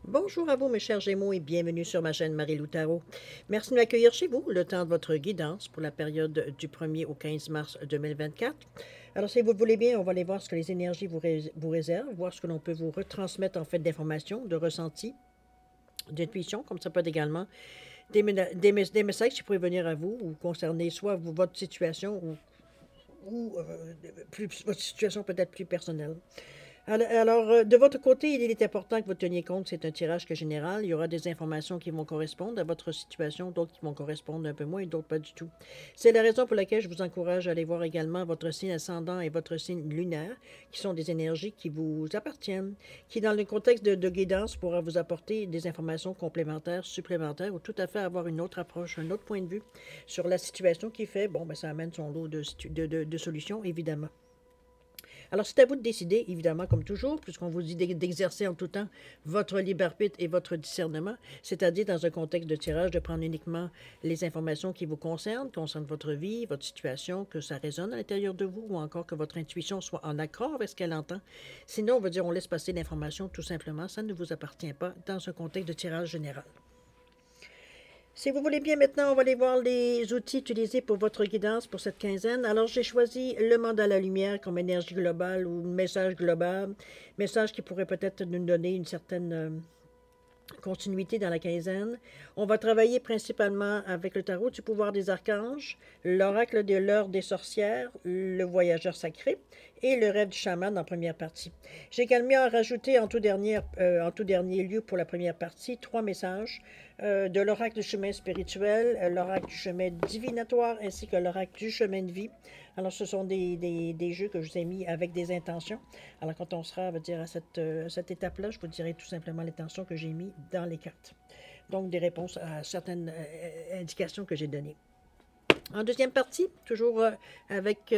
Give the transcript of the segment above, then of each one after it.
Bonjour à vous, mes chers Gémeaux, et bienvenue sur ma chaîne Marie-Lou Tarot. Merci de m'accueillir chez vous, le temps de votre guidance pour la période du 1er au 15 mars 2024. Alors, si vous le voulez bien, on va aller voir ce que les énergies vous réservent, voir ce que l'on peut vous retransmettre en fait d'informations, de ressentis, d'intuition, comme ça peut être également des messages qui pourraient venir à vous ou concerner soit votre situation ou votre situation peut-être plus personnelle. Alors, de votre côté, il est important que vous teniez compte, c'est un tirage que général. Il y aura des informations qui vont correspondre à votre situation, d'autres qui vont correspondre un peu moins et d'autres pas du tout. C'est la raison pour laquelle je vous encourage à aller voir également votre signe ascendant et votre signe lunaire, qui sont des énergies qui vous appartiennent, qui, dans le contexte de guidance, pourra vous apporter des informations complémentaires, supplémentaires, ou tout à fait avoir une autre approche, un autre point de vue sur la situation qui fait, bon, ben, ça amène son lot de solutions, évidemment. Alors, c'est à vous de décider, évidemment, comme toujours, puisqu'on vous dit d'exercer en tout temps votre libre arbitre et votre discernement, c'est-à-dire dans un contexte de tirage, de prendre uniquement les informations qui vous concernent votre vie, votre situation, que ça résonne à l'intérieur de vous, ou encore que votre intuition soit en accord avec ce qu'elle entend. Sinon, on va dire, on laisse passer l'information, tout simplement, ça ne vous appartient pas dans un contexte de tirage général. Si vous voulez bien, maintenant, on va aller voir les outils utilisés pour votre guidance pour cette quinzaine. Alors, j'ai choisi le mandala lumière comme énergie globale ou message global, message qui pourrait peut-être nous donner une certaine continuité dans la quinzaine. On va travailler principalement avec le tarot du pouvoir des archanges, l'oracle de l'heure des sorcières, le voyageur sacré et le rêve du chaman en première partie. J'ai également rajouté en tout dernier lieu pour la première partie 3 messages de l'oracle du chemin spirituel, l'oracle du chemin divinatoire ainsi que l'oracle du chemin de vie. Alors, ce sont des jeux que je vous ai mis avec des intentions. Alors, quand on sera, à cette étape-là, je vous dirai tout simplement l'intention que j'ai mis dans les cartes. Donc, des réponses à certaines indications que j'ai données. En deuxième partie, toujours avec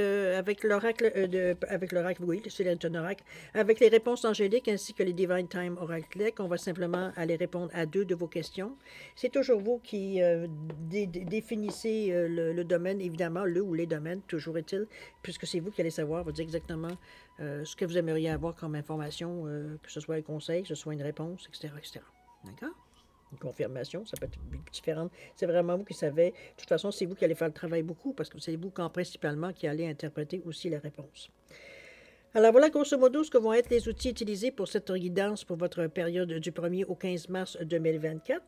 l'oracle, oui, c'est un oracle, avec les réponses angéliques ainsi que les Divine Time Oracle Deck, on va simplement aller répondre à 2 de vos questions. C'est toujours vous qui définissez le domaine, évidemment, le ou les domaines, toujours est-il, puisque c'est vous qui allez savoir, vous dire exactement ce que vous aimeriez avoir comme information, que ce soit un conseil, que ce soit une réponse, etc., etc. D'accord? Une confirmation, ça peut être différent. C'est vraiment vous qui savez. De toute façon, c'est vous qui allez faire le travail beaucoup parce que c'est vous principalement qui allez interpréter aussi la réponse. Alors voilà grosso modo ce que vont être les outils utilisés pour cette guidance pour votre période du 1er au 15 mars 2024.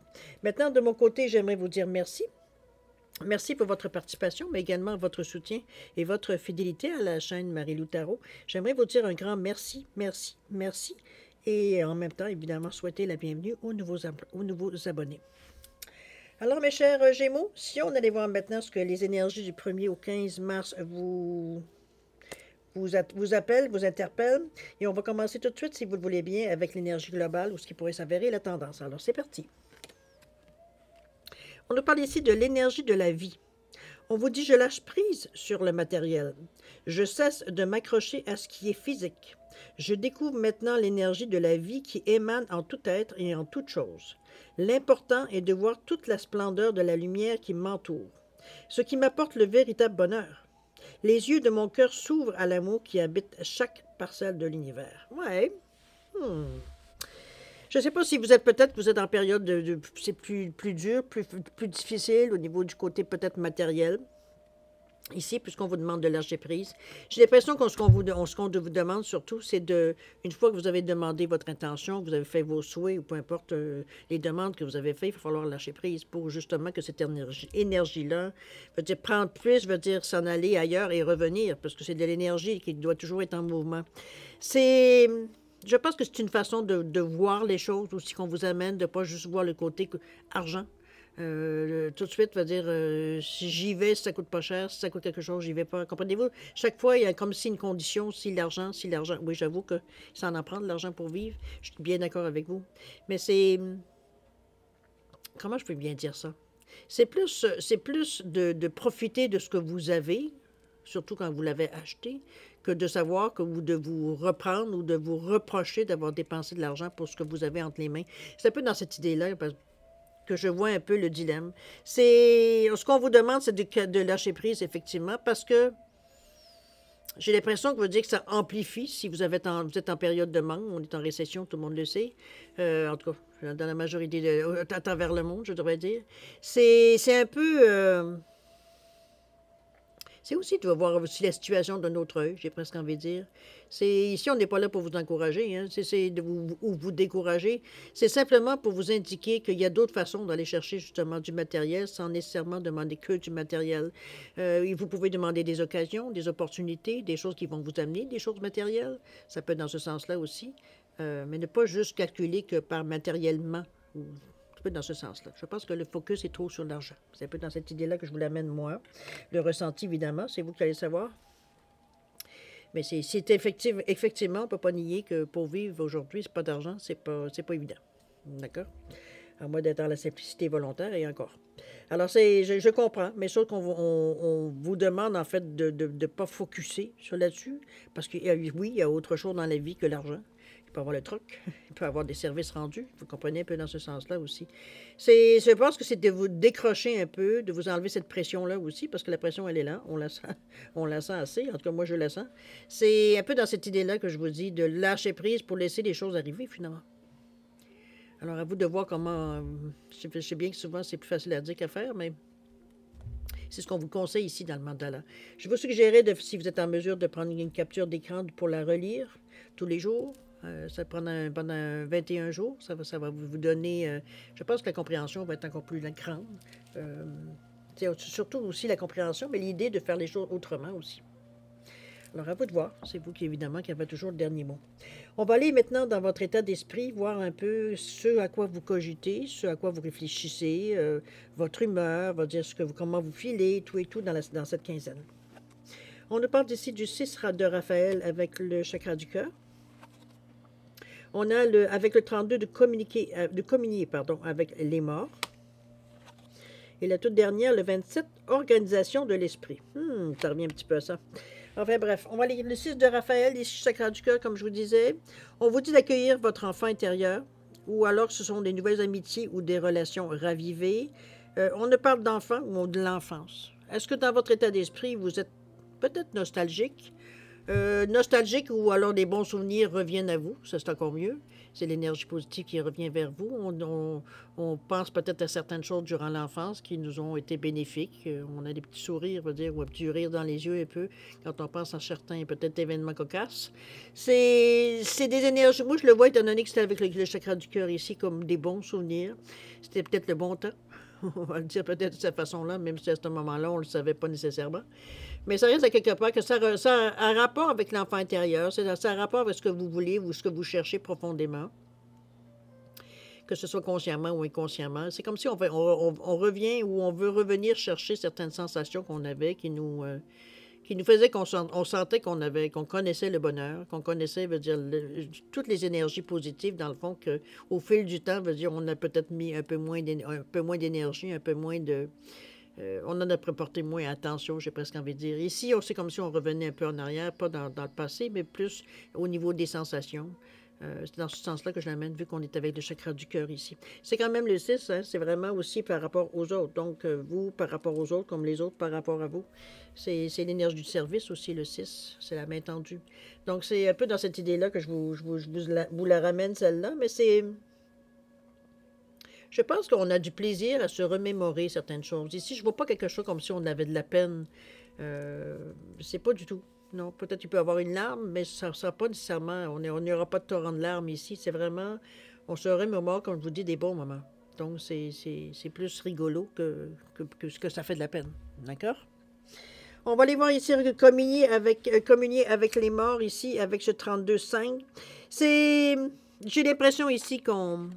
Maintenant, de mon côté, j'aimerais vous dire merci. Merci pour votre participation, mais également votre soutien et votre fidélité à la chaîne Marie-Lou Tarot. J'aimerais vous dire un grand merci, merci, merci. Et en même temps, évidemment, souhaiter la bienvenue aux nouveaux abonnés. Alors, mes chers Gémeaux, si on allait voir maintenant ce que les énergies du 1er au 15 mars vous appellent, vous interpellent, et on va commencer tout de suite, si vous le voulez bien, avec l'énergie globale ou ce qui pourrait s'avérer la tendance. Alors, c'est parti. On nous parle ici de l'énergie de la vie. On vous dit, je lâche prise sur le matériel. Je cesse de m'accrocher à ce qui est physique. Je découvre maintenant l'énergie de la vie qui émane en tout être et en toute chose. L'important est de voir toute la splendeur de la lumière qui m'entoure, ce qui m'apporte le véritable bonheur. Les yeux de mon cœur s'ouvrent à l'amour qui habite chaque parcelle de l'univers. Ouais. Je ne sais pas si vous êtes en période c'est plus dur, plus difficile au niveau du côté peut-être matériel. Ici, puisqu'on vous demande de lâcher prise. J'ai l'impression ce qu'on vous demande surtout, c'est une fois que vous avez demandé votre intention, que vous avez fait vos souhaits, ou peu importe les demandes que vous avez faites, il va falloir lâcher prise pour justement que cette énergie-là, veut dire prendre plus, veut dire s'en aller ailleurs et revenir, parce que c'est de l'énergie qui doit toujours être en mouvement. Je pense que c'est une façon de voir les choses aussi qu'on vous amène, de ne pas juste voir le côté argent. Tout de suite, va dire, si j'y vais, si ça coûte pas cher, si ça coûte quelque chose, j'y vais pas. Comprenez-vous? Chaque fois, il y a comme si une condition, si l'argent. Oui, j'avoue que ça en prend de l'argent pour vivre. Je suis bien d'accord avec vous. Mais c'est... Comment je peux bien dire ça? C'est plus de profiter de ce que vous avez, surtout quand vous l'avez acheté, que de savoir de vous reprendre ou de vous reprocher d'avoir dépensé de l'argent pour ce que vous avez entre les mains. C'est un peu dans cette idée-là, que je vois un peu le dilemme. Ce qu'on vous demande, c'est de lâcher prise, effectivement, parce que J'ai l'impression que vous dire que ça amplifie si vous êtes en période de manque. On est en récession, tout le monde le sait. En tout cas, dans la majorité à travers le monde, je devrais dire. C'est un peu... c'est aussi de voir aussi la situation d'un autre œil, j'ai presque envie de dire. Ici, on n'est pas là pour vous encourager, hein, c'est de vous, ou vous décourager. C'est simplement pour vous indiquer qu'il y a d'autres façons d'aller chercher justement du matériel sans nécessairement demander que du matériel. Vous pouvez demander des occasions, des opportunités, des choses qui vont vous amener, des choses matérielles. Ça peut être dans ce sens-là aussi. Mais ne pas juste calculer que par matériellement. Un peu dans ce sens-là. Je pense que le focus est trop sur l'argent. C'est un peu dans cette idée-là que je vous l'amène, moi. Le ressenti, évidemment, c'est vous qui allez savoir. Mais c'est effectivement, on ne peut pas nier que pour vivre aujourd'hui, c'est pas d'argent, c'est pas évident. D'accord? À moins d'être dans la simplicité volontaire et encore. Alors, je comprends, mais sauf on vous demande, en fait, de ne pas focuser sur là-dessus, parce que, oui, il y a autre chose dans la vie que l'argent. Il peut avoir le truc, il peut avoir des services rendus. Vous comprenez un peu dans ce sens-là aussi. Je pense que c'est de vous décrocher un peu, de vous enlever cette pression-là aussi, parce que la pression, elle est là. On la sent assez. En tout cas, moi, je la sens. C'est un peu dans cette idée-là que je vous dis de lâcher prise pour laisser les choses arriver, finalement. Alors, à vous de voir comment... je sais bien que souvent, c'est plus facile à dire qu'à faire, mais c'est ce qu'on vous conseille ici dans le mandala. Je vous suggérerais, si vous êtes en mesure, de prendre une capture d'écran pour la relire tous les jours. Ça pendant 21 jours. Ça va vous donner... je pense que la compréhension va être encore plus grande. Surtout aussi la compréhension, mais l'idée de faire les choses autrement aussi. Alors, à vous de voir. C'est vous qui, évidemment, qui avez toujours le dernier mot. On va aller maintenant dans votre état d'esprit, voir un peu ce à quoi vous cogitez, ce à quoi vous réfléchissez, votre humeur, va dire comment vous filez, tout et tout dans cette quinzaine. On nous parle ici du 6 de Raphaël avec le chakra du cœur. On a avec le 32 de communier avec les morts. Et la toute dernière, le 27, organisation de l'esprit. Ça revient un petit peu à ça. Enfin bref, on va lire le 6 de Raphaël, ici chakra du cœur, comme je vous disais. On vous dit d'accueillir votre enfant intérieur, ou alors ce sont des nouvelles amitiés ou des relations ravivées. On ne parle d'enfant ou de l'enfance. Est-ce que dans votre état d'esprit, vous êtes peut-être nostalgique? Nostalgique ou alors des bons souvenirs reviennent à vous, ça c'est encore mieux. C'est l'énergie positive qui revient vers vous. On pense peut-être à certaines choses durant l'enfance qui nous ont été bénéfiques. On a des petits sourires, on va dire, ou un petit rire dans les yeux un peu quand on pense à certains peut-être événements cocasses. C'est des énergies. Moi, je le vois étant donné que c'était avec le chakra du cœur ici comme des bons souvenirs. C'était peut-être le bon temps. On va le dire peut-être de cette façon-là, même si à ce moment-là, on ne le savait pas nécessairement. Mais ça reste à quelque part que ça a un rapport avec l'enfant intérieur, ça a un rapport avec ce que vous voulez ou ce que vous cherchez profondément, que ce soit consciemment ou inconsciemment. C'est comme si on revient ou on veut revenir chercher certaines sensations qu'on avait qui nous faisaient qu'on sentait qu'on connaissait le bonheur, qu'on connaissait, veut dire, toutes les énergies positives, dans le fond, qu'au fil du temps, veut dire, on a peut-être mis un peu moins d'énergie, un peu moins de... on en a porté moins attention, j'ai presque envie de dire. Ici, c'est comme si on revenait un peu en arrière, pas dans le passé, mais plus au niveau des sensations. C'est dans ce sens-là que je l'amène, vu qu'on est avec le chakra du cœur ici. C'est quand même le 6, hein, c'est vraiment aussi par rapport aux autres. Donc, vous, par rapport aux autres, comme les autres par rapport à vous. C'est l'énergie du service aussi, le 6. C'est la main tendue. Donc, c'est un peu dans cette idée-là que je vous la ramène, celle-là. Mais c'est... Je pense qu'on a du plaisir à se remémorer certaines choses. Ici, je ne vois pas quelque chose comme si on avait de la peine. C'est pas du tout. Non, peut-être qu'il peut y avoir une larme, mais ça ne sera pas nécessairement... On n'y aura pas de torrent de larmes ici. C'est vraiment... On se remémore, comme je vous dis, des bons moments. Donc, c'est plus rigolo que ce que ça fait de la peine. D'accord? On va aller voir ici, communier avec les morts ici, avec ce 32-5. J'ai l'impression ici qu'on...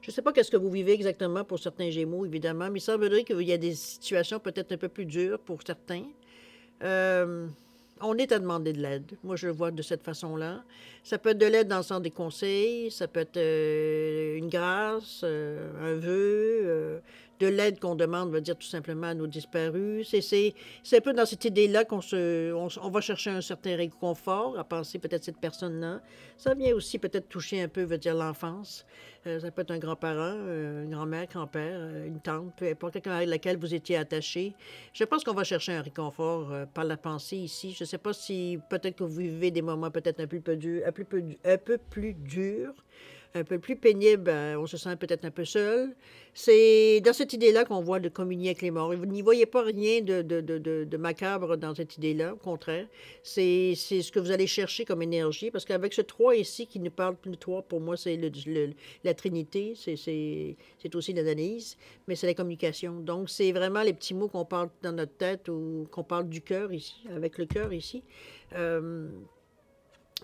Je ne sais pas qu'est-ce que vous vivez exactement pour certains Gémeaux, évidemment, mais il semblerait qu'il y a des situations peut-être un peu plus dures pour certains. On est à demander de l'aide. Moi, je le vois de cette façon-là. Ça peut être de l'aide dans le sens des conseils, ça peut être une grâce, un vœu, de l'aide qu'on demande, veut dire tout simplement à nos disparus. C'est un peu dans cette idée-là on va chercher un certain réconfort à penser peut-être cette personne-là. Ça vient aussi peut-être toucher un peu, veut dire l'enfance. Ça peut être un grand-parent, une grand-mère, grand-père, une tante, peu importe, quelqu'un avec lequel vous étiez attaché. Je pense qu'on va chercher un réconfort par la pensée ici. Je ne sais pas si peut-être que vous vivez des moments peut-être un peu plus durs, un peu plus durs, un peu plus pénible, on se sent peut-être un peu seul. C'est dans cette idée-là qu'on voit de communier avec les morts. Vous n'y voyez pas rien de macabre dans cette idée-là, au contraire. C'est ce que vous allez chercher comme énergie, parce qu'avec ce 3 ici qui nous parle de 3, pour moi, c'est la Trinité, c'est aussi l'analyse, mais c'est la communication. Donc, c'est vraiment les petits mots qu'on parle dans notre tête ou qu'on parle du cœur ici, avec le cœur ici.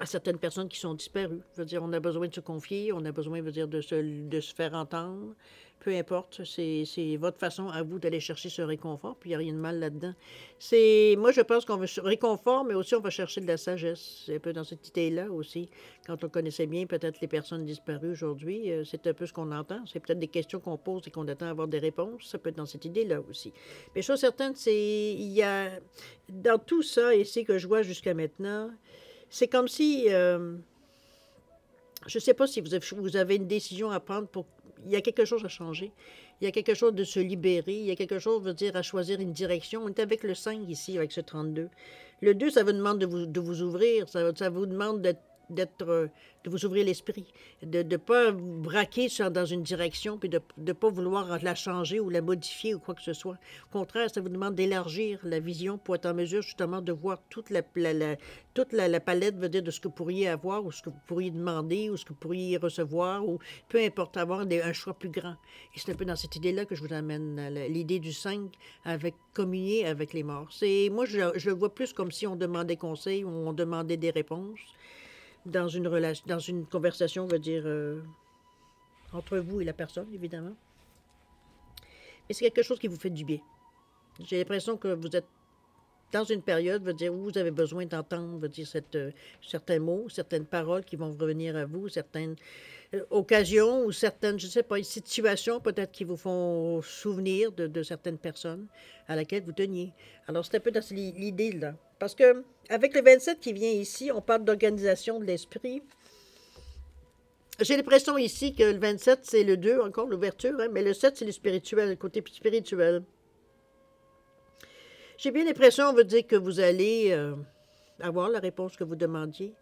À certaines personnes qui sont disparues. Je veux dire, on a besoin de se confier, on a besoin, je veux dire, de se faire entendre. Peu importe, c'est votre façon à vous d'aller chercher ce réconfort, puis il n'y a rien de mal là-dedans. Moi, je pense qu'on veut ce réconfort, mais aussi on va chercher de la sagesse. C'est un peu dans cette idée-là aussi. Quand on connaissait bien peut-être les personnes disparues aujourd'hui, c'est un peu ce qu'on entend. C'est peut-être des questions qu'on pose et qu'on attend à avoir des réponses. Ça peut être dans cette idée-là aussi. Mais chose certaine, il y a, dans tout ça, ici que je vois jusqu'à maintenant, c'est comme si, je ne sais pas si vous avez une décision à prendre pour... Il y a quelque chose à changer. Il y a quelque chose de se libérer. Il y a quelque chose, veut dire, à choisir une direction. On est avec le 5 ici, avec ce 32. Le 2, ça vous demande de vous ouvrir. Ça vous demande de vous ouvrir l'esprit, de ne pas vous braquer dans une direction, puis de ne pas vouloir la changer ou la modifier ou quoi que ce soit. Au contraire, ça vous demande d'élargir la vision pour être en mesure justement de voir toute la palette, veut dire, de ce que vous pourriez avoir ou ce que vous pourriez demander ou ce que vous pourriez recevoir ou peu importe, avoir un choix plus grand. Et c'est un peu dans cette idée-là que je vous amène l'idée du 5 avec communier avec les morts. Moi, je le vois plus comme si on demandait conseil ou on demandait des réponses dans une relation, dans une conversation, veut dire, entre vous et la personne, évidemment. Mais c'est quelque chose qui vous fait du bien. J'ai l'impression que vous êtes dans une période, veut dire, où vous avez besoin d'entendre, veut dire, certains mots, certaines paroles qui vont revenir à vous, certaines occasions ou certaines, je ne sais pas, situations peut-être qui vous font souvenir de certaines personnes à laquelle vous teniez. Alors, c'est un peu dans l'idée, là. Parce que avec le 27 qui vient ici, on parle d'organisation de l'esprit. J'ai l'impression ici que le 27, c'est le 2, encore l'ouverture, hein, mais le 7, c'est le spirituel, le côté spirituel. J'ai bien l'impression, on veut dire, que vous allez avoir la réponse que vous demandiez.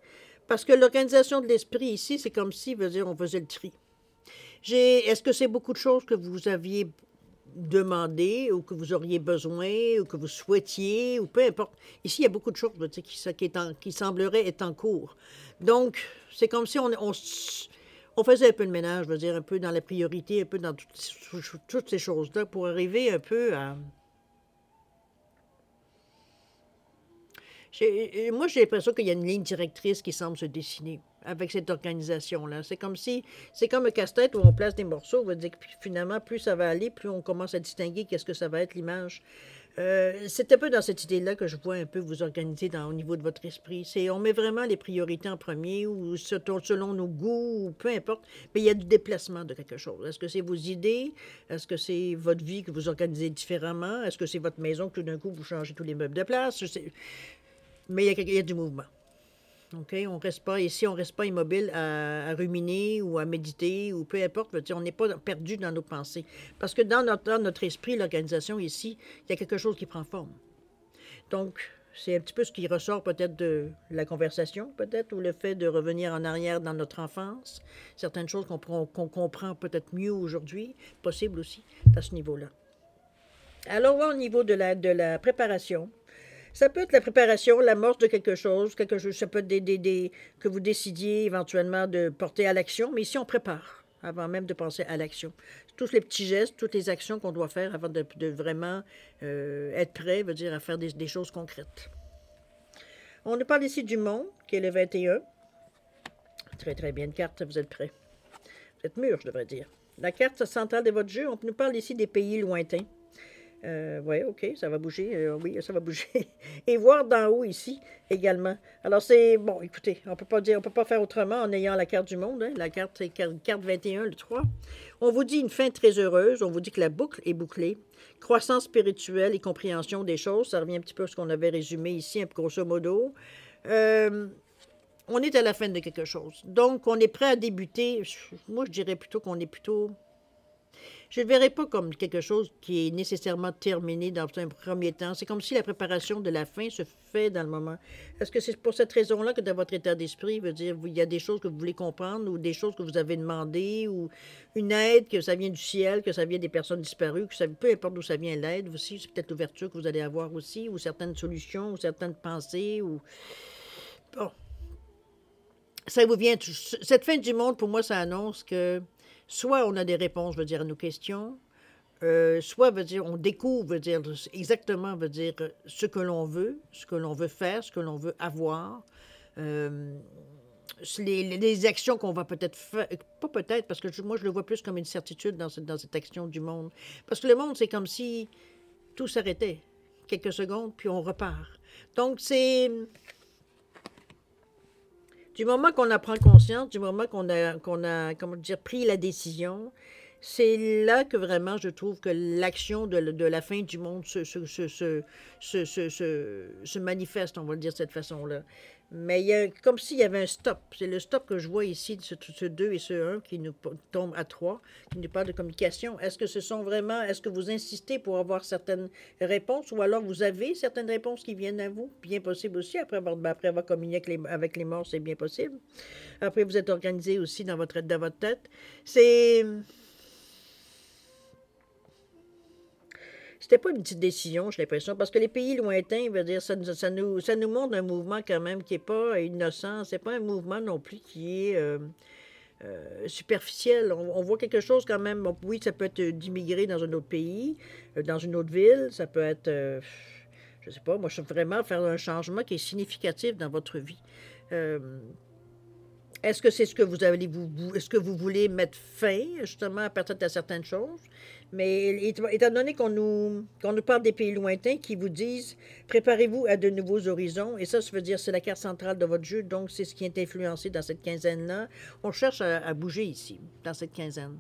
Parce que l'organisation de l'esprit ici, c'est comme si, veut dire, on faisait le tri. Est-ce que c'est beaucoup de choses que vous aviez demandé ou que vous auriez besoin ou que vous souhaitiez ou peu importe. Ici, il y a beaucoup de choses veut dire, qui sembleraient être en cours. Donc, c'est comme si on faisait un peu de ménage, je veux dire, un peu dans la priorité, un peu dans toutes ces choses-là pour arriver un peu à... Moi, j'ai l'impression qu'il y a une ligne directrice qui semble se dessiner avec cette organisation-là. C'est comme un casse-tête où on place des morceaux. On va dire que finalement, plus ça va aller, plus on commence à distinguer qu'est-ce que ça va être l'image. C'est un peu dans cette idée-là que je vois un peu vous organiser au niveau de votre esprit. On met vraiment les priorités en premier ou selon nos goûts ou peu importe, mais il y a du déplacement de quelque chose. Est-ce que c'est vos idées? Est-ce que c'est votre vie que vous organisez différemment? Est-ce que c'est votre maison que tout d'un coup vous changez tous les meubles de place? Mais il y a du mouvement. OK? On reste pas ici, on ne reste pas immobile à ruminer ou à méditer ou peu importe. On n'est pas perdu dans nos pensées. Parce que dans notre esprit, l'organisation ici, il y a quelque chose qui prend forme. Donc, c'est un petit peu ce qui ressort peut-être de la conversation, peut-être, ou le fait de revenir en arrière dans notre enfance. Certaines choses qu'on comprend peut-être mieux aujourd'hui, possible aussi, à ce niveau-là. Alors, au niveau de la préparation, ça peut être la préparation, l'amorce de quelque chose, ça peut être que vous décidiez éventuellement de porter à l'action, mais ici on prépare avant même de penser à l'action. Tous les petits gestes, toutes les actions qu'on doit faire avant de vraiment être prêt, veut dire à faire des choses concrètes. On nous parle ici du monde, qui est le 21. Très très bien de carte, vous êtes prêts. Vous êtes mûrs, je devrais dire. La carte centrale de votre jeu, on nous parle ici des pays lointains. Oui, OK, ça va bouger. Oui, ça va bouger. Et voir d'en haut ici également. Alors, c'est bon, écoutez, on peut pas dire, on peut pas faire autrement en ayant la carte du monde. Hein. La carte, c'est carte 21, le 3. On vous dit une fin très heureuse. On vous dit que la boucle est bouclée. Croissance spirituelle et compréhension des choses. Ça revient un petit peu à ce qu'on avait résumé ici, grosso modo. Euh, on est à la fin de quelque chose. Donc, on est prêt à débuter. Moi, je dirais plutôt qu'on est plutôt je ne le verrai pas comme quelque chose qui est nécessairement terminé dans un premier temps. C'est comme si la préparation de la fin se fait dans le moment. Est-ce que c'est pour cette raison-là que dans votre état d'esprit, veut dire, il y a des choses que vous voulez comprendre ou des choses que vous avez demandées ou une aide, que ça vient du ciel, que ça vient des personnes disparues, que ça, peu importe d'où ça vient l'aide aussi, c'est peut-être l'ouverture que vous allez avoir aussi ou certaines solutions ou certaines pensées ou... Bon, ça vous vient... Cette fin du monde, pour moi, ça annonce que soit on a des réponses, je veux dire, à nos questions, soit veut dire on découvre, veut dire exactement, veut dire ce que l'on veut faire, ce que l'on veut avoir, euh, les actions qu'on va peut-être faire, pas peut-être, parce que moi je le vois plus comme une certitude dans cette action du monde. Parce que le monde, c'est comme si tout s'arrêtait quelques secondes, puis on repart. Donc c'est du moment qu'on en prend conscience, du moment qu'on a, comment dire, pris la décision, c'est là que vraiment je trouve que l'action de la fin du monde se manifeste, on va le dire de cette façon-là. Mais il y a comme s'il y avait un stop. C'est le stop que je vois ici, ce 2 et ce un qui nous tombe à 3, qui nous parle de communication. Est-ce que ce sont vraiment, est-ce que vous insistez pour avoir certaines réponses ou alors vous avez certaines réponses qui viennent à vous? Bien possible aussi, après avoir communié avec les morts, c'est bien possible. Après, vous êtes organisé aussi dans votre tête. C'est... C'était pas une petite décision, j'ai l'impression, parce que les pays lointains, veut dire, ça nous montre un mouvement quand même qui n'est pas innocent. C'est pas un mouvement non plus qui est superficiel. On voit quelque chose quand même. Bon, oui, ça peut être d'immigrer dans un autre pays, dans une autre ville. Ça peut être, je sais pas, moi, je veux vraiment faire un changement qui est significatif dans votre vie. Euh, est-ce que c'est ce que vous allez est-ce que vous voulez mettre fin justement à partir de certaines choses? Mais étant donné qu'on nous parle des pays lointains qui vous disent préparez-vous à de nouveaux horizons, et ça veut dire c'est la carte centrale de votre jeu, donc c'est ce qui est influencé dans cette quinzaine-là. On cherche à bouger ici, dans cette quinzaine.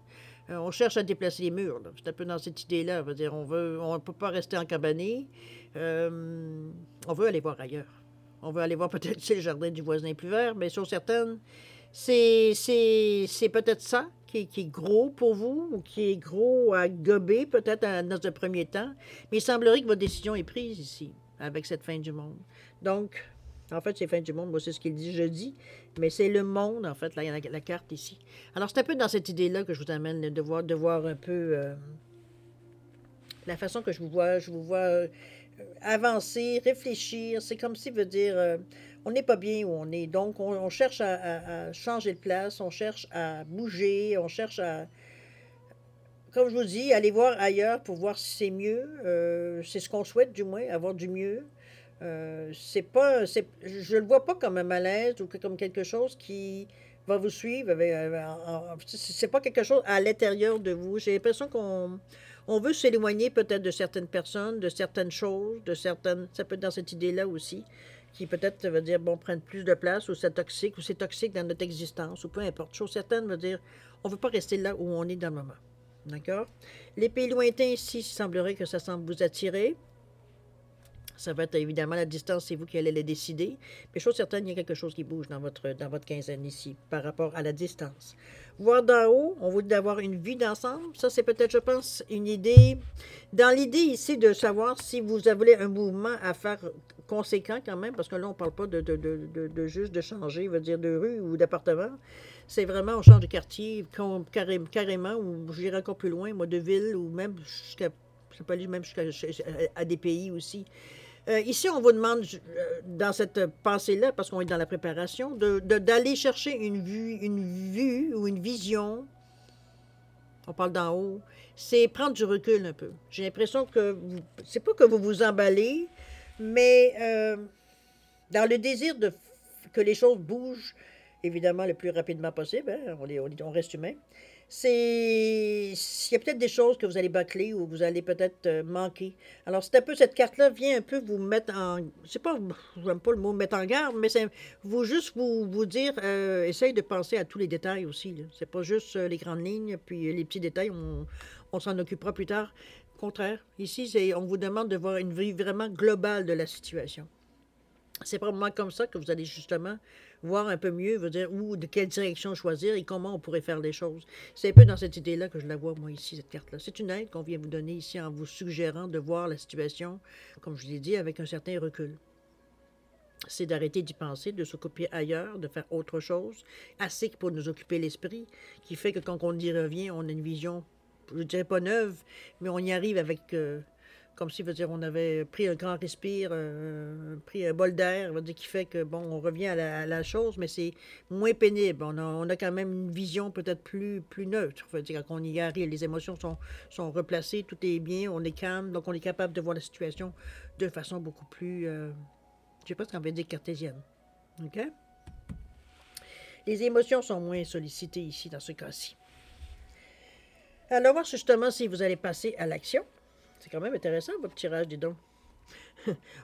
On cherche à déplacer les murs. C'est un peu dans cette idée-là. Veut dire, on ne peut pas rester encabané. On veut aller voir ailleurs. On veut aller voir peut-être si le jardin du voisin est plus vert, mais sur certaines, c'est peut-être ça qui est gros pour vous, ou qui est gros à gober peut-être dans un premier temps. Mais il semblerait que votre décision est prise ici, avec cette fin du monde. Donc, en fait, c'est fin du monde, moi c'est ce qu'il dit, je dis, mais c'est le monde, en fait, la carte ici. Alors, c'est un peu dans cette idée-là que je vous amène de voir un peu la façon que je vous vois avancer, réfléchir. C'est comme si veut dire on n'est pas bien où on est. Donc, on cherche à changer de place, on cherche à bouger, on cherche à, comme je vous dis, aller voir ailleurs pour voir si c'est mieux. C'est ce qu'on souhaite, du moins, avoir du mieux. C'est pas, je le vois pas comme un malaise ou comme quelque chose qui va vous suivre. C'est pas quelque chose à l'intérieur de vous. J'ai l'impression qu'on veut s'éloigner peut-être de certaines personnes, de certaines choses, de certaines. Ça peut être dans cette idée-là aussi, qui peut-être veut dire bon prendre plus de place ou c'est toxique dans notre existence ou peu importe. Chose certaine veut dire on veut pas rester là où on est dans le moment. D'accord? Les pays lointains ici, il semblerait que ça semble vous attirer. Ça va être évidemment la distance, c'est vous qui allez le décider. Mais chose certaine, il y a quelque chose qui bouge dans votre quinzaine ici par rapport à la distance. Voir d'en haut, on vous dit d'avoir une vie d'ensemble. Ça, c'est peut-être, je pense, une idée. Dans l'idée ici de savoir si vous avez un mouvement à faire conséquent quand même, parce que là, on ne parle pas de juste de changer, veut dire de rue ou d'appartement. C'est vraiment, on change de quartier carrément, ou j'irai encore plus loin, moi, de ville, ou même jusqu'à, ça peut aller même jusqu'à des pays aussi. Ici, on vous demande, dans cette pensée-là, parce qu'on est dans la préparation, d'aller chercher une vue ou une vision. On parle d'en haut. C'est prendre du recul un peu. J'ai l'impression que, c'est pas que vous vous emballez, mais dans le désir que les choses bougent, évidemment le plus rapidement possible, hein, on reste humain. Il y a peut-être des choses que vous allez bâcler ou vous allez peut-être manquer. Alors, c'est un peu cette carte-là vient un peu vous mettre en, je sais pas, j'aime pas le mot mettre en garde, mais c'est vous dire, essaye de penser à tous les détails aussi. C'est pas juste les grandes lignes, puis les petits détails, on s'en occupera plus tard. Au contraire, ici, on vous demande de voir une vue vraiment globale de la situation. C'est probablement comme ça que vous allez justement voir un peu mieux, veut dire, où, de quelle direction choisir et comment on pourrait faire les choses. C'est un peu dans cette idée-là que je la vois, moi, ici, cette carte-là. C'est une aide qu'on vient vous donner ici en vous suggérant de voir la situation, comme je vous l'ai dit, avec un certain recul. C'est d'arrêter d'y penser, de s'occuper ailleurs, de faire autre chose, assez pour nous occuper l'esprit, qui fait que quand on y revient, on a une vision, je ne dirais pas neuve, mais on y arrive avec... comme si, veut dire, on avait pris un grand respire, pris un bol d'air, veut dire, qui fait que, bon, on revient à la chose, mais c'est moins pénible. On a quand même une vision peut-être plus neutre. Veut dire, quand on y arrive, les émotions sont replacées, tout est bien, on est calme, donc on est capable de voir la situation de façon beaucoup plus, je sais pas ce qu'on veut dire, cartésienne. OK? Les émotions sont moins sollicitées ici, dans ce cas-ci. Alors, voir justement si vous allez passer à l'action. C'est quand même intéressant, votre tirage, dis donc.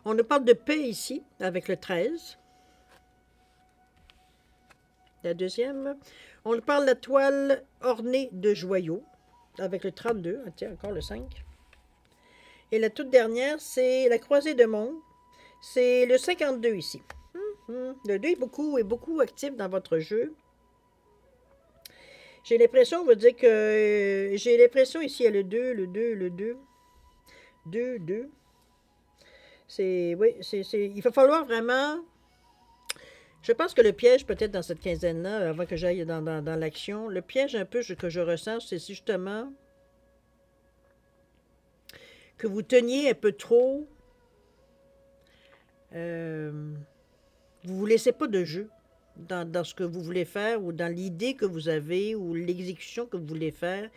On nous parle de paix ici, avec le 13. La deuxième. On nous parle de la toile ornée de joyaux, avec le 32. Ah, tiens, encore le 5. Et la toute dernière, c'est la croisée de monde. C'est le 52 ici. Le 2 est beaucoup actif dans votre jeu. J'ai l'impression, on va dire que... J'ai l'impression ici, il y a le 2, le 2, le 2. 2, 2. Oui, il va falloir vraiment... Je pense que le piège, peut-être dans cette quinzaine-là, avant que j'aille dans l'action, le piège un peu que je ressens, c'est justement que vous teniez un peu trop... vous vous laissez pas de jeu dans ce que vous voulez faire ou dans l'idée que vous avez ou l'exécution que vous voulez faire.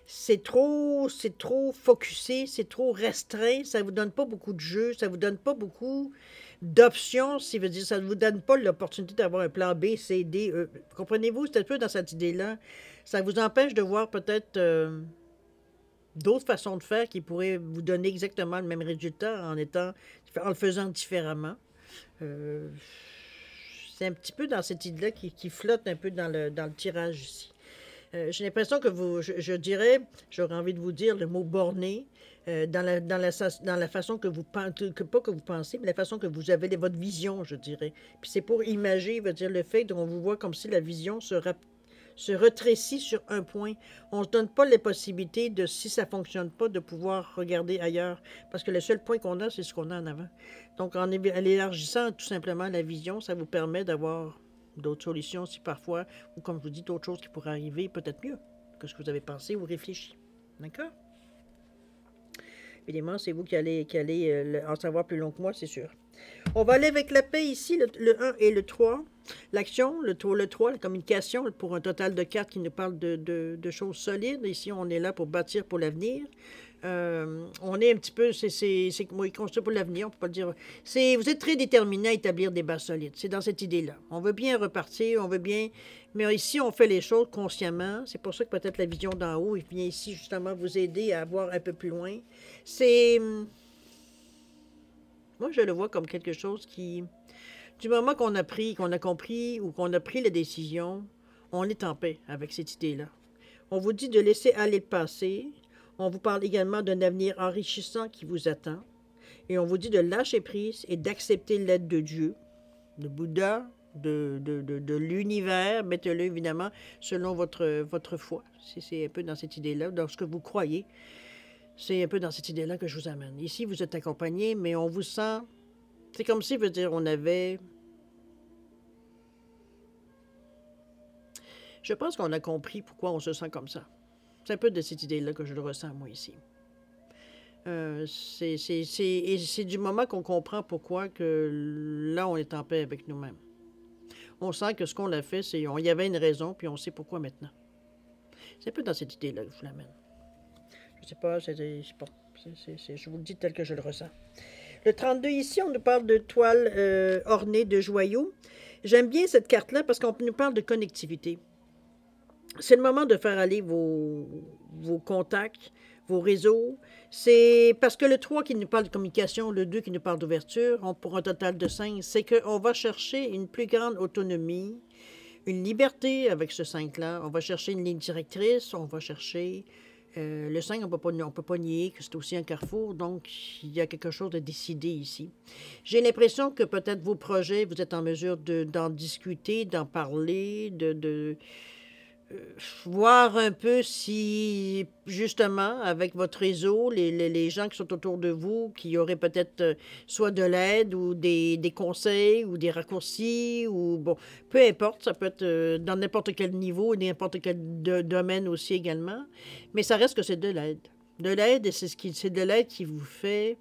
C'est trop focusé, c'est trop restreint, ça ne vous donne pas beaucoup de jeu, ça ne vous donne pas beaucoup d'options, ça ne vous donne pas l'opportunité d'avoir un plan B, C, D, E. Comprenez-vous, c'est un peu dans cette idée-là. Ça vous empêche de voir peut-être d'autres façons de faire qui pourraient vous donner exactement le même résultat en le faisant différemment. C'est un petit peu dans cette idée-là qui flotte un peu dans le tirage ici. J'ai l'impression que je dirais, j'aurais envie de vous dire le mot borné, dans la façon que vous pensez, pas que vous pensez, mais la façon que vous avez votre vision, je dirais. Puis c'est pour imager, veut dire le fait qu'on vous voit comme si la vision se rétrécit sur un point. On ne se donne pas les possibilités de, si ça ne fonctionne pas, de pouvoir regarder ailleurs. Parce que le seul point qu'on a, c'est ce qu'on a en avant. Donc, en élargissant tout simplement la vision, ça vous permet d'avoir d'autres solutions si parfois, ou comme je vous dis, d'autres choses qui pourraient arriver peut-être mieux que ce que vous avez pensé ou réfléchi. D'accord? Évidemment, c'est vous qui allez en savoir plus long que moi, c'est sûr. On va aller avec la paix ici, le 1 et le 3. L'action, le 3, la communication, pour un total de 4 qui nous parle de choses solides. Ici, on est là pour bâtir pour l'avenir. On est un petit peu, c'est construit pour l'avenir, on peut pas le dire. Vous êtes très déterminé à établir des bases solides. C'est dans cette idée-là. On veut bien repartir, on veut bien, mais ici, on fait les choses consciemment. C'est pour ça que peut-être la vision d'en haut, il vient ici justement vous aider à voir un peu plus loin. Moi, je le vois comme quelque chose qui, du moment qu'on a compris ou qu'on a pris la décision, on est en paix avec cette idée-là. On vous dit de laisser aller le passé. On vous parle également d'un avenir enrichissant qui vous attend. Et on vous dit de lâcher prise et d'accepter l'aide de Dieu, de Bouddha, de l'univers. Mettez-le évidemment selon votre foi. C'est un peu dans cette idée-là, dans ce que vous croyez. C'est un peu dans cette idée-là que je vous amène. Ici, vous êtes accompagné, mais on vous sent... C'est comme si, veut dire, on avait... Je pense qu'on a compris pourquoi on se sent comme ça. C'est un peu de cette idée-là que je le ressens, moi, ici. C'est du moment qu'on comprend pourquoi que là, on est en paix avec nous-mêmes. On sent que ce qu'on a fait, il y avait une raison, puis on sait pourquoi maintenant. C'est un peu dans cette idée-là que je vous l'amène. Je sais pas, je vous le dis tel que je le ressens. Le 32 ici, on nous parle de toile ornée de joyaux. J'aime bien cette carte-là parce qu'on nous parle de connectivité. C'est le moment de faire aller vos contacts, vos réseaux. C'est parce que le 3 qui nous parle de communication, le 2 qui nous parle d'ouverture, pour un total de 5, c'est qu'on va chercher une plus grande autonomie, une liberté avec ce 5-là. On va chercher une ligne directrice, on va chercher... le 5, on ne peut pas nier que c'est aussi un carrefour, donc il y a quelque chose de décidé ici. J'ai l'impression que peut-être vos projets, vous êtes en mesure d'en discuter, d'en parler, voir un peu si, justement, avec votre réseau, les gens qui sont autour de vous, qui auraient peut-être soit de l'aide ou des conseils ou des raccourcis, ou bon, peu importe, ça peut être dans n'importe quel niveau, n'importe quel domaine aussi également, mais ça reste que c'est de l'aide. De l'aide, et c'est de l'aide qui vous fait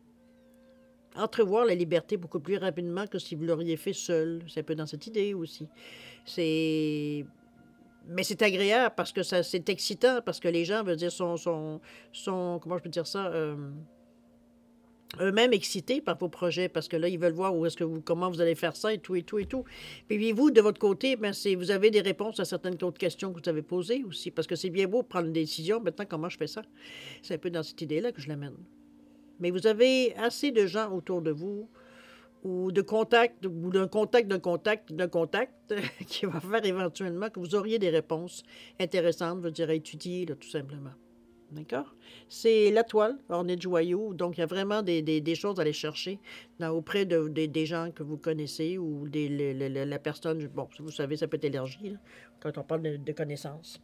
entrevoir la liberté beaucoup plus rapidement que si vous l'auriez fait seul. C'est un peu dans cette idée aussi. C'est... Mais c'est agréable parce que c'est excitant, parce que les gens, veut dire, sont comment je peux dire ça, eux-mêmes excités par vos projets, parce que là, ils veulent voir où est-ce que comment vous allez faire ça et tout, et tout, et tout. Puis vous, de votre côté, ben, vous avez des réponses à certaines autres questions que vous avez posées aussi, parce que c'est bien beau prendre des décisions, maintenant, comment je fais ça? C'est un peu dans cette idée-là que je l'amène. Mais vous avez assez de gens autour de vous, ou de contact, ou d'un contact qui va faire éventuellement que vous auriez des réponses intéressantes, je dirais, à étudier, là, tout simplement. D'accord? C'est la toile, ornée de joyaux, donc il y a vraiment des choses à aller chercher auprès des gens que vous connaissez ou la personne, bon, vous savez, ça peut être élargi, là, quand on parle de connaissances.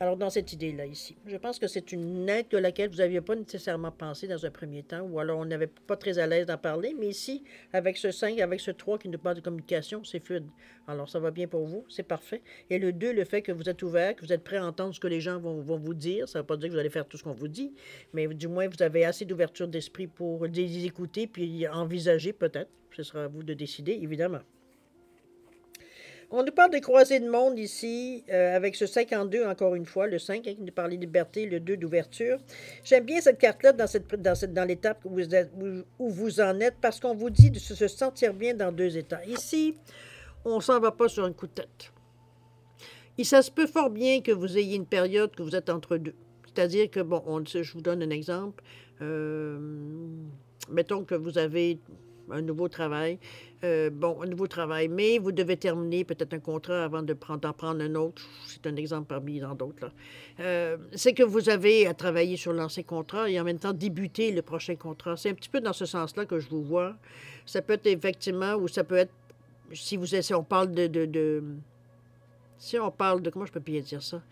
Alors, dans cette idée-là, ici, je pense que c'est une aide de laquelle vous n'aviez pas nécessairement pensé dans un premier temps, ou alors on n'avait pas très à l'aise d'en parler, mais ici, avec ce 5, avec ce 3 qui nous parle de communication, c'est fluide. Alors, ça va bien pour vous, c'est parfait. Et le 2, le fait que vous êtes ouvert, que vous êtes prêt à entendre ce que les gens vont vous dire, ça ne veut pas dire que vous allez faire tout ce qu'on vous dit, mais du moins, vous avez assez d'ouverture d'esprit pour les écouter, puis envisager peut-être. Ce sera à vous de décider, évidemment. On nous parle de croisée de monde ici, avec ce 52, encore une fois, le 5 hein, qui nous parle de liberté, le 2 d'ouverture. J'aime bien cette carte-là dans l'étape où vous en êtes, parce qu'on vous dit de se sentir bien dans 2 états. Ici, on ne s'en va pas sur un coup de tête. Et ça se peut fort bien que vous ayez une période que vous êtes entre deux. C'est-à-dire que, bon, je vous donne un exemple. Mettons que vous avez un nouveau travail. Un nouveau travail, mais vous devez terminer peut-être un contrat avant d'en prendre un autre. C'est un exemple parmi dans d'autres. C'est que vous avez à travailler sur l'ancien contrat et en même temps débuter le prochain contrat. C'est un petit peu dans ce sens-là que je vous vois. Ça peut être effectivement, ou ça peut être, si on parle si on parle de, comment je peux bien dire ça?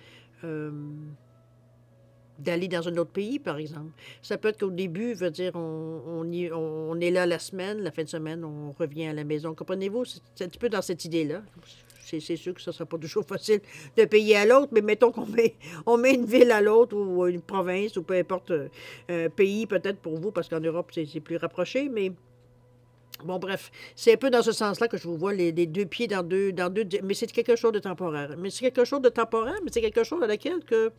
D'aller dans un autre pays, par exemple. Ça peut être qu'au début, veut dire, on est là la semaine, la fin de semaine, on revient à la maison. Comprenez-vous? C'est un petit peu dans cette idée-là. C'est sûr que ce ne sera pas toujours facile de payer à l'autre, mais mettons on met une ville à l'autre ou une province ou peu importe, un pays peut-être pour vous, parce qu'en Europe, c'est plus rapproché, mais... Bon, bref, c'est un peu dans ce sens-là que je vous vois les 2 pieds dans deux... Mais c'est quelque chose de temporaire. Mais c'est quelque chose de temporaire, mais c'est quelque chose à laquelle que...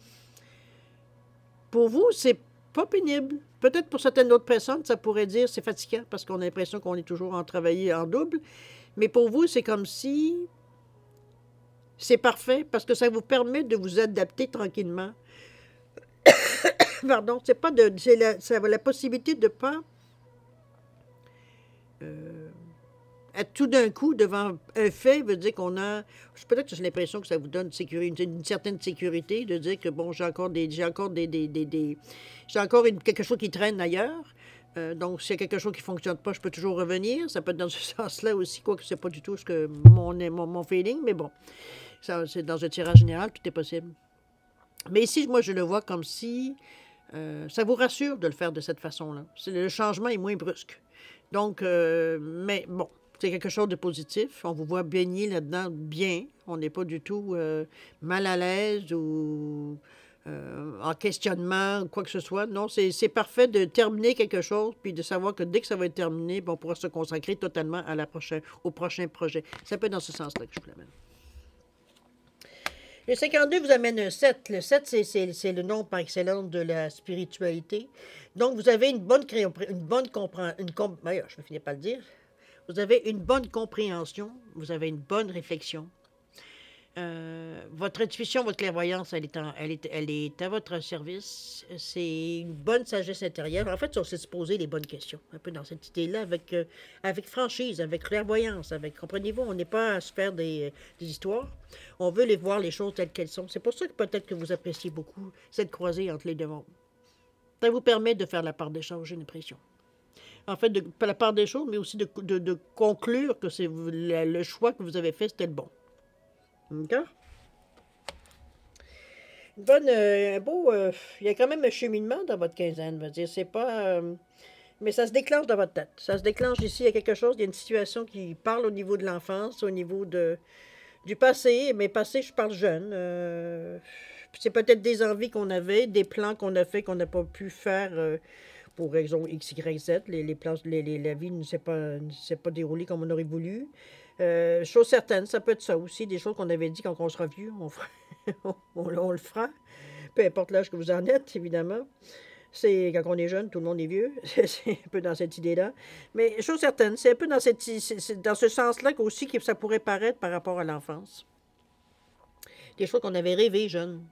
Pour vous, c'est pas pénible. Peut-être pour certaines autres personnes, ça pourrait dire c'est fatigant parce qu'on a l'impression qu'on est toujours en travailler en double. Mais pour vous, c'est comme si c'est parfait parce que ça vous permet de vous adapter tranquillement. Pardon, c'est pas de. Ça a la possibilité de ne pas être tout d'un coup devant un fait, veut dire qu'on a... Peut-être que j'ai l'impression que ça vous donne une certaine sécurité de dire que, bon, j'ai encore quelque chose qui traîne ailleurs. Donc, s'il y a quelque chose qui ne fonctionne pas, je peux toujours revenir. Ça peut être dans ce sens-là aussi, quoique c'est pas du tout ce que mon feeling, mais bon, c'est dans un tirage général, tout est possible. Mais ici, moi, je le vois comme si ça vous rassure de le faire de cette façon-là. Le changement est moins brusque. Donc, mais bon, c'est quelque chose de positif. On vous voit baigner là-dedans bien. On n'est pas du tout mal à l'aise ou en questionnement ou quoi que ce soit. Non, c'est parfait de terminer quelque chose puis de savoir que dès que ça va être terminé, on pourra se consacrer totalement au prochain projet. C'est un peu dans ce sens-là que je vous l'amène. Le 52 vous amène un 7. Le 7, c'est le nom par excellence de la spiritualité. Donc, vous avez une bonne compréhension. Je ne finis pas le dire. Vous avez une bonne compréhension, vous avez une bonne réflexion. Votre intuition, votre clairvoyance, elle est à votre service. C'est une bonne sagesse intérieure. En fait, on s'est posé les bonnes questions, un peu dans cette idée-là, avec franchise, avec clairvoyance, comprenez-vous, on n'est pas à se faire des histoires. On veut voir les choses telles qu'elles sont. C'est pour ça que peut-être que vous appréciez beaucoup cette croisée entre les deux mondes. Ça vous permet de faire la part des choses, j'ai l'impression. En fait, de la part des choses, mais aussi de conclure que c'est le choix que vous avez fait, c'était le bon. D'accord? Une bonne, il y a quand même un cheminement dans votre quinzaine, je veux dire, c'est pas, mais ça se déclenche dans votre tête. Ça se déclenche ici, il y a quelque chose, il y a une situation qui parle au niveau de l'enfance, au niveau du passé, mais passé, je parle jeune. C'est peut-être des envies qu'on avait, des plans qu'on a fait qu'on n'a pas pu faire pour raison X, Y, Z. Les plans, la vie ne s'est pas déroulée comme on aurait voulu. Chose certaine, ça peut être ça aussi, des choses qu'on avait dit quand on sera vieux, on le fera, peu importe l'âge que vous en êtes, évidemment. C'est quand on est jeune, tout le monde est vieux, c'est un peu dans cette idée-là. Mais chose certaine, c'est un peu dans dans ce sens-là aussi que ça pourrait paraître par rapport à l'enfance. Des choses qu'on avait rêvées jeunes,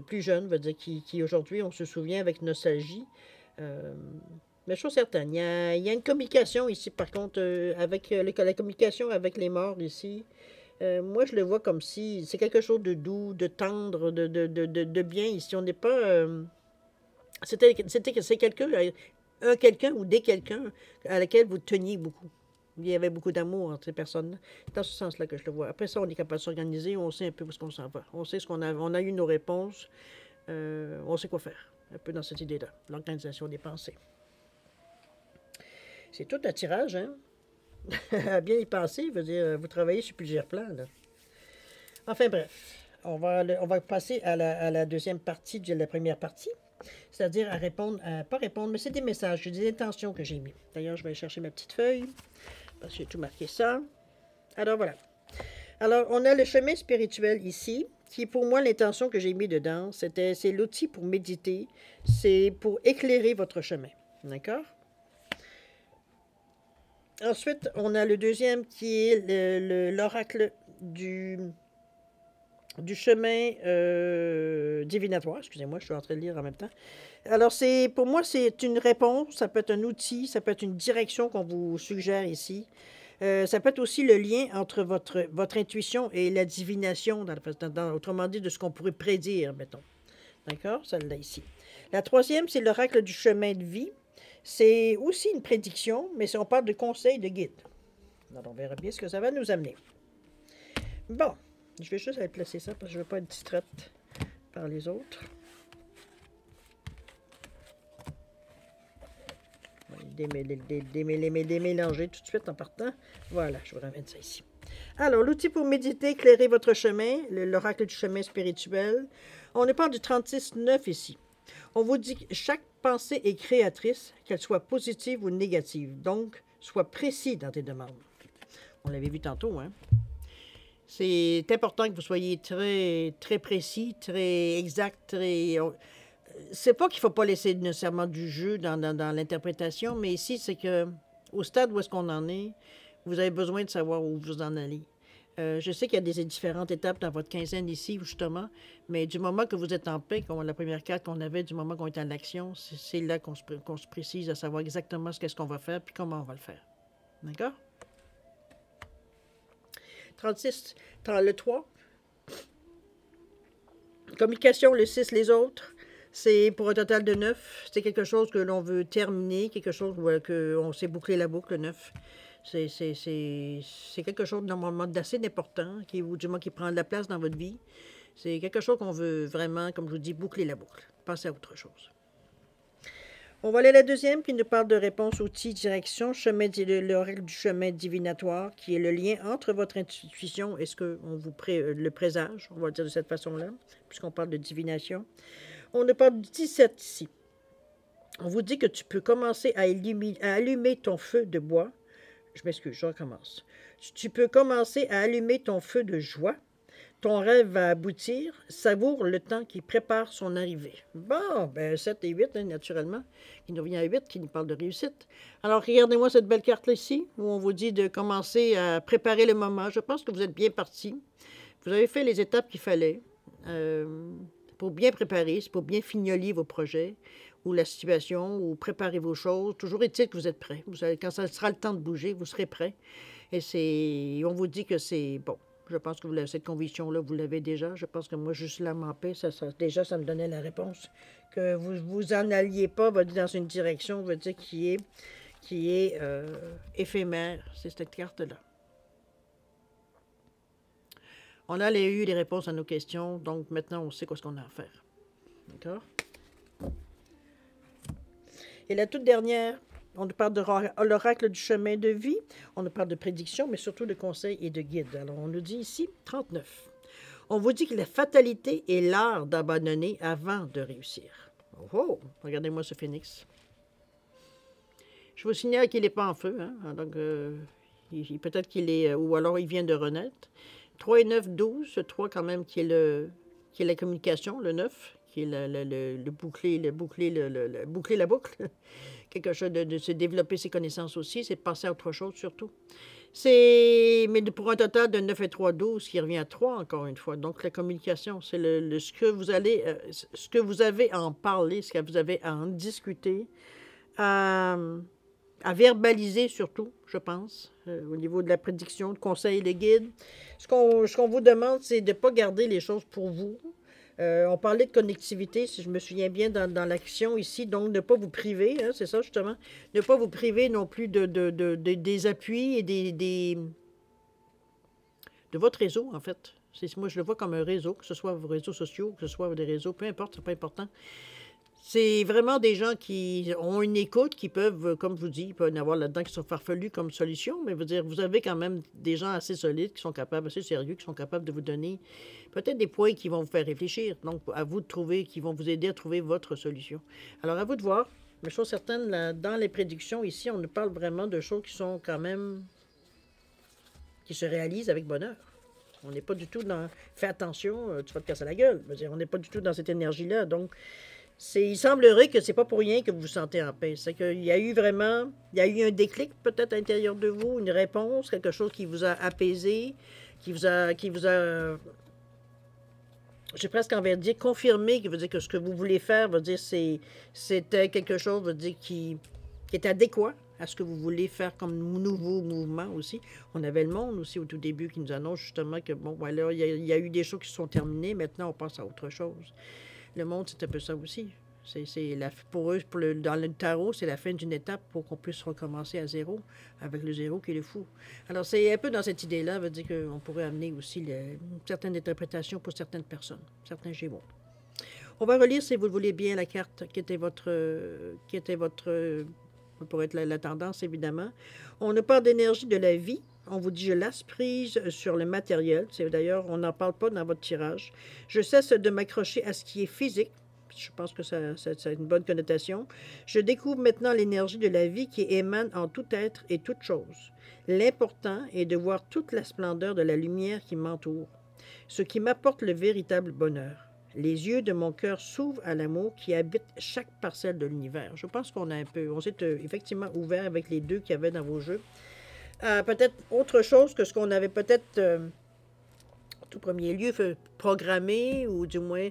plus jeunes, veut dire, qui aujourd'hui, on se souvient avec nostalgie. Mais chose certaine, il y a une communication ici, par contre, avec la communication avec les morts ici. Moi, je le vois comme si c'est quelque chose de doux, de tendre, de bien ici. On n'est pas... c'est quelqu'un ou des quelqu'un à laquelle vous teniez beaucoup. Il y avait beaucoup d'amour entre ces personnes-là. C'est dans ce sens-là que je le vois. Après ça, on est capable de s'organiser, on sait un peu où est-ce qu'on s'en va. On sait on a eu nos réponses, on sait quoi faire. Un peu dans cette idée-là, l'organisation des pensées. C'est tout un tirage, hein? À bien y penser, veut dire, vous travaillez sur plusieurs plans, là. Enfin bref, on va passer à la deuxième partie de la première partie, c'est-à-dire à répondre, pas répondre, mais c'est des messages, c'est des intentions que j'ai mis. D'ailleurs, je vais aller chercher ma petite feuille, parce que j'ai tout marqué ça. Alors voilà. Alors, on a le chemin spirituel ici, qui pour moi, l'intention que j'ai mis dedans, c'est l'outil pour méditer, c'est pour éclairer votre chemin. D'accord? Ensuite, on a le deuxième qui est l'oracle du chemin divinatoire. Excusez-moi, je suis en train de lire en même temps. Alors, pour moi, c'est une réponse, ça peut être un outil, ça peut être une direction qu'on vous suggère ici. Ça peut être aussi le lien entre votre intuition et la divination, autrement dit, de ce qu'on pourrait prédire, mettons. D'accord? Celle-là ici. La troisième, c'est l'oracle du chemin de vie. C'est aussi une prédiction, mais on parle de conseil, de guide. Alors, on verra bien ce que ça va nous amener. Bon, je vais juste aller placer ça parce que je ne veux pas être distraite par les autres. Démélanger tout de suite en partant. Voilà, je vous ramène ça ici. Alors, l'outil pour méditer, éclairer votre chemin, l'oracle du chemin spirituel. On parle du 36-9 ici. On vous dit que chaque pensée est créatrice, qu'elle soit positive ou négative. Donc, sois précis dans tes demandes. On l'avait vu tantôt, hein? C'est important que vous soyez très, très précis, très exact, c'est pas qu'il ne faut pas laisser nécessairement du jeu dans l'interprétation, mais ici, c'est que au stade où est-ce qu'on en est, vous avez besoin de savoir où vous en allez. Je sais qu'il y a des différentes étapes dans votre quinzaine ici, justement, mais du moment que vous êtes en paix, comme la première carte qu'on avait, du moment qu'on est en action, c'est là qu'on se précise à savoir exactement qu'est-ce qu'on va faire puis comment on va le faire. D'accord? 36, le 3. Communication, le 6, les autres. C'est pour un total de 9. C'est quelque chose que l'on veut terminer, quelque chose où on s'est bouclé la boucle, le 9. C'est quelque chose normalement d'assez important, du moins qui prend de la place dans votre vie. C'est quelque chose qu'on veut vraiment, comme je vous dis, boucler la boucle. Pensez à autre chose. On va aller à la deuxième qui nous parle de réponse, outils, direction, l'oracle du chemin divinatoire, qui est le lien entre votre intuition et ce qu'on vous le présage, on va le dire de cette façon-là, puisqu'on parle de divination. On ne parle du 17 ici. On vous dit que tu peux commencer à allumer ton feu de bois. Je m'excuse, je recommence. Tu peux commencer à allumer ton feu de joie, Ton rêve va aboutir. Savoure le temps qui prépare son arrivée. Bon, ben 7 et 8, hein, naturellement. Il nous revient à 8 qui nous parle de réussite. Alors, regardez-moi cette belle carte-là ici, où on vous dit de commencer à préparer le moment. Je pense que vous êtes bien parti. Vous avez fait les étapes qu'il fallait pour bien préparer, pour bien fignoler vos projets ou la situation, ou préparer vos choses. Toujours est-il que vous êtes prêts. Vous allez, quand ça sera le temps de bouger, vous serez prêts. Et on vous dit que c'est bon. Je pense que vous avez cette conviction-là, vous l'avez déjà. Je pense que moi, juste là, en paix, déjà, ça me donnait la réponse. Que vous en alliez pas dans une direction, veut dire qui est éphémère. C'est cette carte-là. On a eu les réponses à nos questions, donc maintenant, on sait quoi ce qu'on a à faire. D'accord? Et la toute dernière, on nous parle de l'oracle du chemin de vie, on nous parle de prédictions, mais surtout de conseils et de guides. Alors, on nous dit ici 39. On vous dit que la fatalité est l'art d'abandonner avant de réussir. Oh, regardez-moi ce phénix. Je vous signale qu'il n'est pas en feu, hein? Donc, peut-être qu'il est, ou alors il vient de renaître. 3 et 9, 12, ce 3 quand même qui est la communication, le 9, qui est le boucler la boucle. Quelque chose de se développer ses connaissances aussi, c'est de passer à autre chose surtout. Mais pour un total de 9 et 3, 12, qui revient à 3 encore une fois. Donc la communication, c'est ce que vous avez à en parler, ce que vous avez à en discuter, à verbaliser surtout, je pense, au niveau de la prédiction, de conseils, de guides. Ce qu'on vous demande, c'est de ne pas garder les choses pour vous. On parlait de connectivité, si je me souviens bien, dans l'action ici. Donc, ne pas vous priver, hein, c'est ça justement. Ne pas vous priver non plus des appuis et de votre réseau, en fait. Moi, je le vois comme un réseau, que ce soit vos réseaux sociaux, que ce soit des réseaux, peu importe, c'est pas important. C'est vraiment des gens qui ont une écoute, qui peuvent, comme je vous dis, il peut y en avoir là-dedans qui sont farfelus comme solution, mais vous avez quand même des gens assez solides, qui sont capables, assez sérieux, qui sont capables de vous donner peut-être des points qui vont vous faire réfléchir. Donc, à vous de trouver, qui vont vous aider à trouver votre solution. Alors, à vous de voir. Mais chose certaine, dans les prédictions, ici, on nous parle vraiment de choses qui sont quand même, qui se réalisent avec bonheur. On n'est pas du tout dans, fais attention, tu vas te casser la gueule. On n'est pas du tout dans cette énergie-là. Donc, il semblerait que c'est pas pour rien que vous vous sentez en paix. C'est qu'il y a eu vraiment, il y a eu un déclic peut-être à l'intérieur de vous, une réponse, quelque chose qui vous a apaisé, qui vous a j'ai presque envie de dire confirmé, qui veut dire que ce que vous voulez faire, veut dire c'était quelque chose, veut dire qui est adéquat à ce que vous voulez faire comme nouveau mouvement aussi. On avait le monde aussi au tout début qui nous annonce justement que bon, voilà, il y a eu des choses qui se sont terminées, maintenant on passe à autre chose. Le monde, c'est un peu ça aussi. Pour eux, dans le tarot, c'est la fin d'une étape pour qu'on puisse recommencer à zéro, avec le zéro qui est le fou. Alors, c'est un peu dans cette idée-là, veut dire qu'on pourrait amener aussi une certaine interprétation pour certaines personnes, certains Gémeaux. On va relire, si vous le voulez bien, la carte qui était votre pour être la tendance, évidemment. On ne parle d'énergie de la vie. On vous dit, je laisse prise sur le matériel. D'ailleurs, on n'en parle pas dans votre tirage. Je cesse de m'accrocher à ce qui est physique. Je pense que ça a une bonne connotation. Je découvre maintenant l'énergie de la vie qui émane en tout être et toute chose. L'important est de voir toute la splendeur de la lumière qui m'entoure, ce qui m'apporte le véritable bonheur. Les yeux de mon cœur s'ouvrent à l'amour qui habite chaque parcelle de l'univers. Je pense qu'on s'est effectivement ouvert avec les deux qu'il y avait dans vos jeux. Peut-être autre chose que ce qu'on avait peut-être, en tout premier lieu, programmé, ou du moins,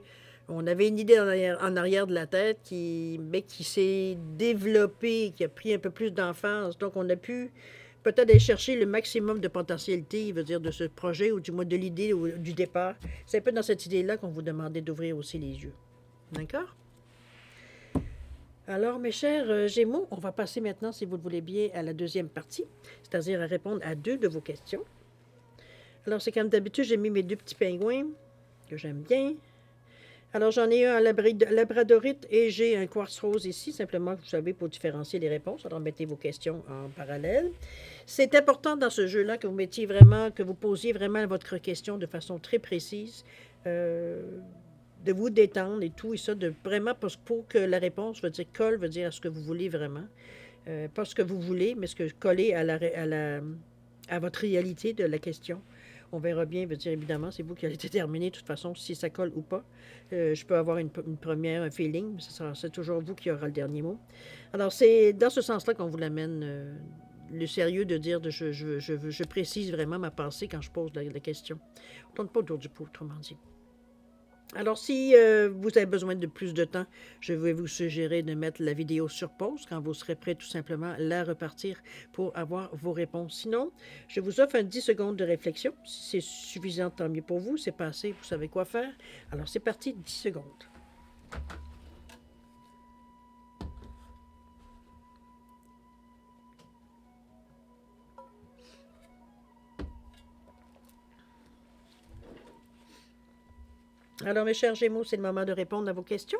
on avait une idée en arrière de la tête mais qui s'est développée, qui a pris un peu plus d'enfance. Donc, on a pu peut-être aller chercher le maximum de potentialité, veut dire, de ce projet, ou du moins de l'idée du départ. C'est un peu dans cette idée-là qu'on vous demandait d'ouvrir aussi les yeux. D'accord? Alors, mes chers Gémeaux, on va passer maintenant, si vous le voulez bien, à la deuxième partie, c'est-à-dire à répondre à 2 de vos questions. Alors, c'est comme d'habitude, j'ai mis mes 2 petits pingouins que j'aime bien. Alors, j'en ai un labradorite et j'ai un quartz rose ici, simplement, vous savez, pour différencier les réponses. Alors, mettez vos questions en parallèle. C'est important dans ce jeu-là que vous posiez vraiment votre question de façon très précise, de vous détendre et tout, et ça, vraiment, pour que la réponse, veut dire à ce que vous voulez vraiment. Pas ce que vous voulez, mais ce que coller à votre réalité de la question. On verra bien, veut dire évidemment, c'est vous qui allez déterminer de toute façon si ça colle ou pas. Je peux avoir une première un feeling, mais c'est toujours vous qui aura le dernier mot. Alors, c'est dans ce sens-là qu'on vous l'amène, le sérieux de dire, je précise vraiment ma pensée quand je pose la question. On ne tourne pas autour du pot, autrement dit. Alors, si vous avez besoin de plus de temps, je vais vous suggérer de mettre la vidéo sur pause quand vous serez prêt tout simplement à la repartir pour avoir vos réponses. Sinon, je vous offre un 10 secondes de réflexion. Si c'est suffisant, tant mieux pour vous. C'est passé, vous savez quoi faire. Alors, c'est parti, 10 secondes. Alors, mes chers Gémeaux, c'est le moment de répondre à vos questions.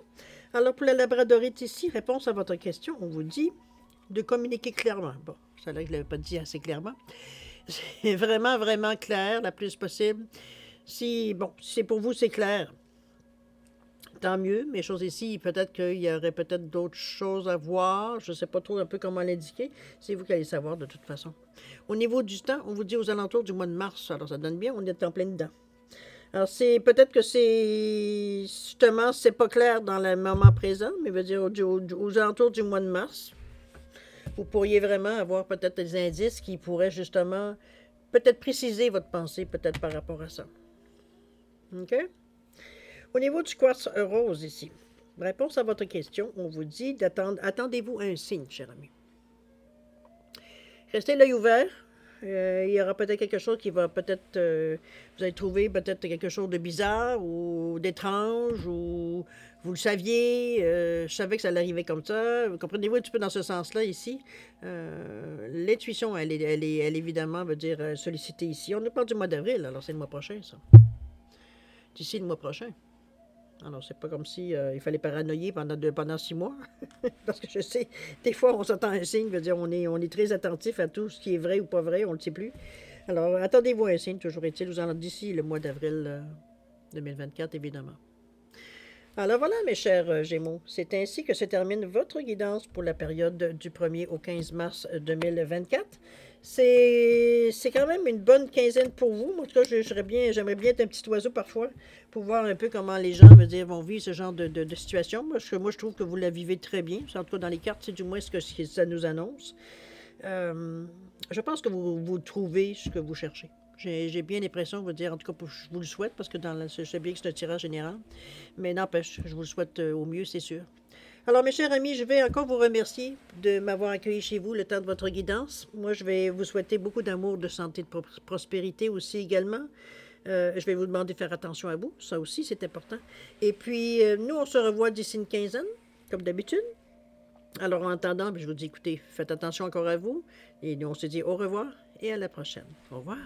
Alors, pour la labradorite ici, réponse à votre question, on vous dit de communiquer clairement. Bon, ça là, je ne l'avais pas dit assez clairement. C'est vraiment, vraiment clair, la plus possible. Si, bon, si c'est pour vous, c'est clair, tant mieux. Mais chose ici, peut-être qu'il y aurait peut-être d'autres choses à voir. Je ne sais pas trop un peu comment l'indiquer. C'est vous qui allez savoir de toute façon. Au niveau du temps, on vous dit aux alentours du mois de mars. Alors, ça donne bien, on est en plein dedans. Alors, c'est peut-être que c'est justement, c'est pas clair dans le moment présent, mais veut dire aux alentours du mois de mars, vous pourriez vraiment avoir peut-être des indices qui pourraient justement peut-être préciser votre pensée, peut-être par rapport à ça. OK? Au niveau du quartz rose ici, réponse à votre question, on vous dit d'attendre, attendez-vous à un signe, cher ami. Restez l'œil ouvert. Il y aura peut-être quelque chose qui va peut-être, vous allez trouver peut-être quelque chose de bizarre ou d'étrange ou vous le saviez, je savais que ça allait arriver comme ça. Comprenez-vous un petit peu dans ce sens-là ici? L'intuition, elle évidemment veut dire sollicitée ici. On nous parle du mois d'avril, alors c'est le mois prochain, ça. D'ici le mois prochain. Alors, c'est pas comme si il fallait paranoïer pendant 6 mois. Parce que je sais, des fois, on s'attend un signe, veut dire on est très attentif à tout ce qui est vrai ou pas vrai, on ne le sait plus. Alors, attendez-vous un signe, toujours est-il, d'ici le mois d'avril 2024, évidemment. Alors voilà, mes chers Gémeaux, c'est ainsi que se termine votre guidance pour la période du 1er au 15 mars 2024. C'est quand même une bonne quinzaine pour vous. Moi, en tout cas, j'aimerais bien être un petit oiseau parfois pour voir un peu comment les gens vont vivre ce genre de situation. Moi, je trouve que vous la vivez très bien. En tout cas, dans les cartes, c'est du moins ce que ça nous annonce. Je pense que vous trouvez ce que vous cherchez. J'ai bien l'impression, vous dire, en tout cas, je vous le souhaite, parce que je sais bien que c'est un tirage général. Mais n'empêche, je vous le souhaite au mieux, c'est sûr. Alors, mes chers amis, je vais encore vous remercier de m'avoir accueilli chez vous le temps de votre guidance. Moi, je vais vous souhaiter beaucoup d'amour, de santé, de prospérité aussi également. Je vais vous demander de faire attention à vous. Ça aussi, c'est important. Et puis, nous, on se revoit d'ici une quinzaine, comme d'habitude. Alors, en attendant, je vous dis, écoutez, faites attention encore à vous. Et nous, on se dit au revoir et à la prochaine. Au revoir.